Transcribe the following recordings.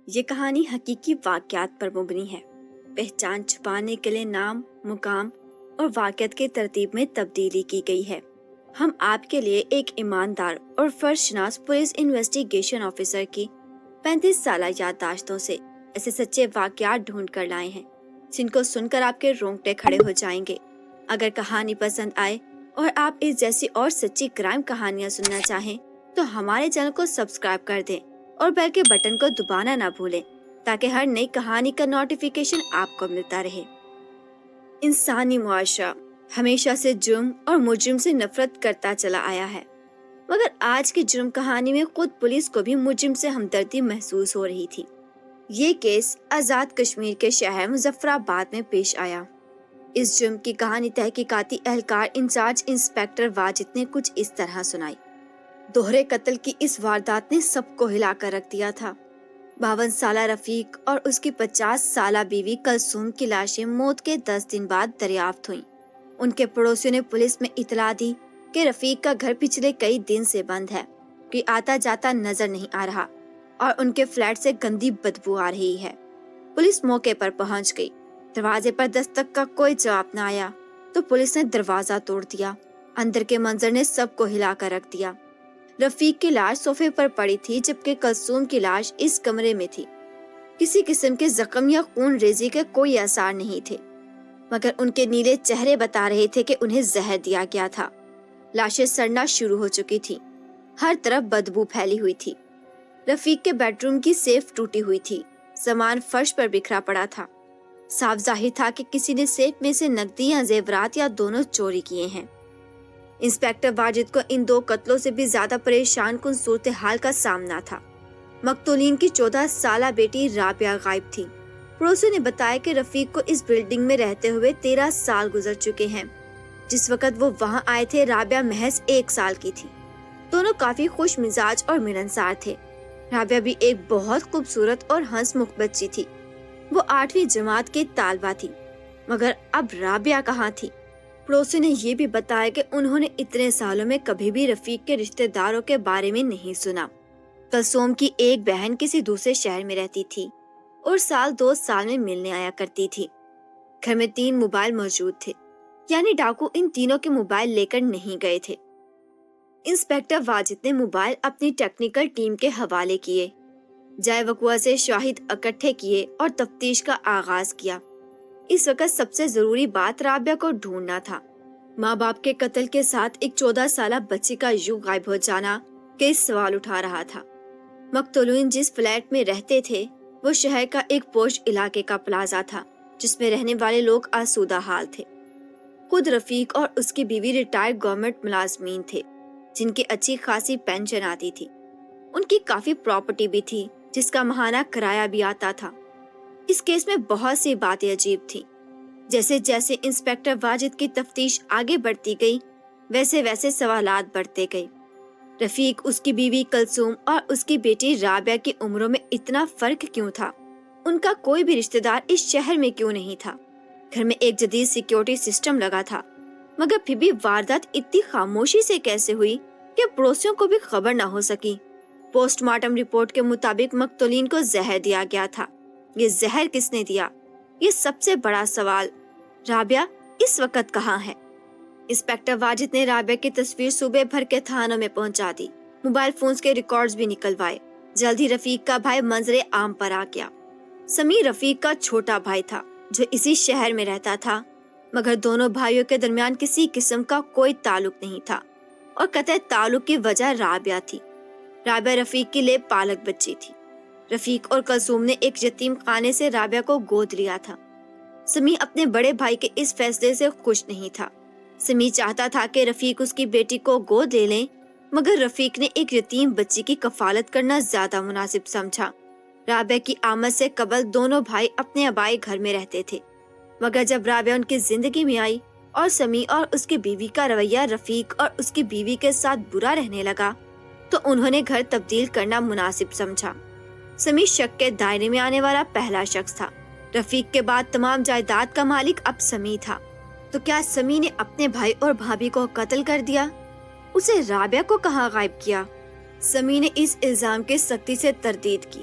یہ کہانی حقیقی واقعات پر مبنی ہے۔ پہچان چھپانے کے لیے نام، مقام اور واقعات کی ترتیب میں تبدیلی کی گئی ہے۔ ہم آپ کے لیے ایک ایماندار اور فرض شناس پولیس انویسٹیگیشن آفیسر کی 35 سالہ یادداشتوں سے ایسے سچے واقعات ڈھونڈ کر لائے ہیں جن کو سن کر آپ کے رونگٹے کھڑے ہو جائیں گے۔ اگر کہانی پسند آئے اور آپ اس جیسی اور سچی کرائم کہانیاں سننا چاہیں تو ہمارے چینل کو سبسکرائب کر دیں اور بیل کے بٹن کو دبانا نہ بھولیں تاکہ ہر نئی کہانی کا نوٹیفیکیشن آپ کو ملتا رہے۔ انسانی معاشرہ ہمیشہ سے جرم اور مجرم سے نفرت کرتا چلا آیا ہے، مگر آج کی جرم کہانی میں خود پولیس کو بھی مجرم سے ہمدردی محسوس ہو رہی تھی۔ یہ کیس آزاد کشمیر کے شہر مظفر آباد میں پیش آیا۔ اس جرم کی کہانی تحقیقاتی اہلکار انچارج انسپیکٹر واجد نے کچھ اس طرح سنائی۔ دوہرے قتل کی اس واردات نے سب کو ہلا کر رکھ دیا تھا۔ 52 سالہ رفیق اور اس کی 50 سالہ بیوی کلثوم کی لاشیں موت کے 10 دن بعد دریافت ہوئیں۔ ان کے پڑوسیوں نے پولیس میں اطلاع دی کہ رفیق کا گھر پچھلے کئی دن سے بند ہے، کوئی آتا جاتا نظر نہیں آ رہا اور ان کے فلیٹ سے گندی بدبو آ رہی ہے۔ پولیس موقع پر پہنچ گئی۔ دروازے پر دستک کا کوئی جواب نہ آیا تو پولیس نے دروازہ توڑ دیا۔ اندر کے منظر نے سب کو ہلا کر رکھ دیا۔ رفیق کی لاش صوفے پر پڑی تھی جبکہ کلثوم کی لاش اس کمرے میں تھی۔ کسی قسم کے زخم یا خون ریزی کے کوئی آثار نہیں تھے، مگر ان کے نیلے چہرے بتا رہے تھے کہ انہیں زہر دیا گیا تھا۔ لاشیں سڑنا شروع ہو چکی تھی، ہر طرف بدبو پھیلی ہوئی تھی۔ رفیق کے بیڈ روم کی سیف ٹوٹی ہوئی تھی، سامان فرش پر بکھرا پڑا تھا۔ صاف ظاہر تھا کہ کسی نے سیف میں سے نقدی یا زیورات یا دونوں چوری کیے ہیں۔ انسپیکٹر واجد کو ان 2 قتلوں سے بھی زیادہ پریشان کن صورتحال کا سامنا تھا۔ مقتولین کی 14 سالہ بیٹی رابعہ غائب تھی۔ پڑوسیوں نے بتایا کہ رفیق کو اس بلڈنگ میں رہتے ہوئے 13 سال گزر چکے ہیں۔ جس وقت وہ وہاں آئے تھے رابعہ محض 1 سال کی تھی۔ دونوں کافی خوش مزاج اور ملنسار تھے۔ رابعہ بھی ایک بہت خوبصورت اور ہنس مکھ بچی تھی۔ وہ 8ویں جماعت کی طالبہ تھی، مگر اب رابعہ کہاں تھی؟ پڑوسی نے یہ بھی بتایا کہ انہوں نے اتنے سالوں میں کبھی بھی رفیق کے رشتہ داروں کے بارے میں نہیں سنا۔ کلثوم کی ایک بہن کسی دوسرے شہر میں رہتی تھی اور سال 2 سال میں ملنے آیا کرتی تھی۔ گھر میں 3 موبائل موجود تھے، یعنی ڈاکو ان تینوں کے موبائل لے کر نہیں گئے تھے۔ انسپیکٹر واجد نے موبائل اپنی ٹیکنیکل ٹیم کے حوالے کیے، جائے وقوع سے شاہد اکٹھے کیے اور تفتیش کا آغاز کیا۔ اس وقت سب سے ضروری بات رابعہ کو ڈھونڈنا تھا۔ ماں باپ کے قتل کے ساتھ ایک 14 سالہ بچی کا یوں غائب ہو جانا کئی سوال اٹھا رہا تھا۔ مقتولین جس فلیٹ میں رہتے تھے وہ شہر کا ایک پوش علاقے کا پلازا تھا جس میں رہنے والے لوگ آسودہ حال تھے۔ خود رفیق اور اس کی بیوی ریٹائرڈ گورنمنٹ ملازمین تھے جن کی اچھی خاصی پینشن آتی تھی۔ ان کی کافی پراپرٹی بھی تھی جس کا ماہانہ کرایہ بھی آتا تھا۔ اس کیس میں بہت سی باتیں عجیب تھیں۔ جیسے جیسے انسپیکٹر واجد کی تفتیش آگے بڑھتی گئی ویسے ویسے سوالات بڑھتے گئے۔ رفیق، اس کی بیوی کلثوم اور اس کی بیٹی رابعہ کی عمروں میں اتنا فرق کیوں تھا؟ ان کا کوئی بھی رشتہ دار اس شہر میں کیوں نہیں تھا؟ گھر میں ایک جدید سیکیورٹی سسٹم لگا تھا، مگر پھر بھی واردات اتنی خاموشی سے کیسے ہوئی کہ پڑوسیوں کو بھی خبر نہ ہو سکی؟ پوسٹ مارٹم رپورٹ کے مطابق مقتولین کو زہر دیا گیا تھا۔ یہ زہر کس نے دیا؟ یہ سب سے بڑا سوال۔ رابعہ اس وقت کہاں ہے؟ انسپیکٹر واجد نے رابعہ کی تصویر صوبے بھر کے تھانوں میں پہنچا دی، موبائل فونز کے ریکارڈز بھی نکلوائے۔ جلد ہی رفیق کا بھائی منظر عام پر آ گیا۔ سمیع رفیق کا چھوٹا بھائی تھا جو اسی شہر میں رہتا تھا، مگر دونوں بھائیوں کے درمیان کسی قسم کا کوئی تعلق نہیں تھا اور قطع تعلق کی وجہ رابعہ تھی۔ رابعہ رفیق کی لیے پالک بچی تھی۔ رفیق اور کلثوم نے ایک یتیم خانے سے رابعہ کو گود لیا تھا۔ سمیع اپنے بڑے بھائی کے اس فیصلے سے خوش نہیں تھا۔ سمیع چاہتا تھا کہ رفیق اس کی بیٹی کو گود لے لیں، مگر رفیق نے ایک یتیم بچی کی کفالت کرنا زیادہ مناسب سمجھا۔ رابعہ کی آمد سے قبل دونوں بھائی اپنے آبائی گھر میں رہتے تھے، مگر جب رابعہ ان کی زندگی میں آئی اور سمیع اور اس کی بیوی کا رویہ رفیق اور اس کی بیوی کے ساتھ برا رہنے لگا تو انہوں نے گھر تبدیل کرنا مناسب سمجھا۔ سمیع شک کے دائرے میں آنے والا پہلا شخص تھا۔ رفیق کے بعد تمام جائیداد کا مالک اب سمیع تھا۔ تو کیا سمیع نے اپنے بھائی اور بھابھی کو قتل کر دیا؟ اسے رابعہ کو کہاں غائب کیا؟ سمیع نے اس الزام کے سختی سے تردید کی۔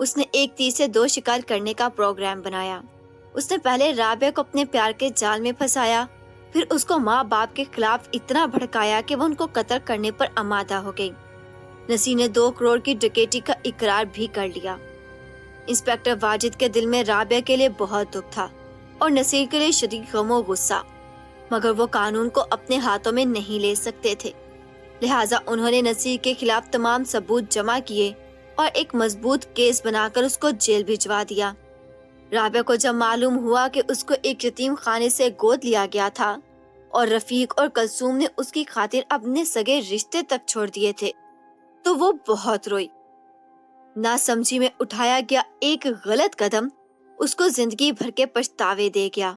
اس نے ایک تیر سے 2 شکار کرنے کا پروگرام بنایا۔ اس نے پہلے رابعہ کو اپنے پیار کے جال میں پھنسایا، پھر اس کو ماں باپ کے خلاف اتنا بھڑکایا کہ وہ ان کو قتل کرنے پر آمادہ ہو گئی۔ نصیر نے 2 کروڑ کی ڈکیتی کا اقرار بھی کر لیا۔ انسپیکٹر واجد کے دل میں رابعہ کے لیے بہت دکھ تھا اور نصیر کے لیے شدید غم و غصہ، مگر وہ قانون کو اپنے ہاتھوں میں نہیں لے سکتے تھے، لہٰذا انہوں نے نصیر کے خلاف تمام ثبوت جمع کیے اور ایک مضبوط کیس بنا کر اس کو جیل بھجوا دیا۔ رابعہ کو جب معلوم ہوا کہ اس کو ایک یتیم خانے سے گود لیا گیا تھا اور رفیق اور کلثوم نے اس کی خاطر اپنے سگے رشتے تک چھوڑ دیے تھے، تو وہ بہت روئی۔ ناسمجھی میں اٹھایا گیا ایک غلط قدم اس کو زندگی بھر کے پچھتاوے دے گیا۔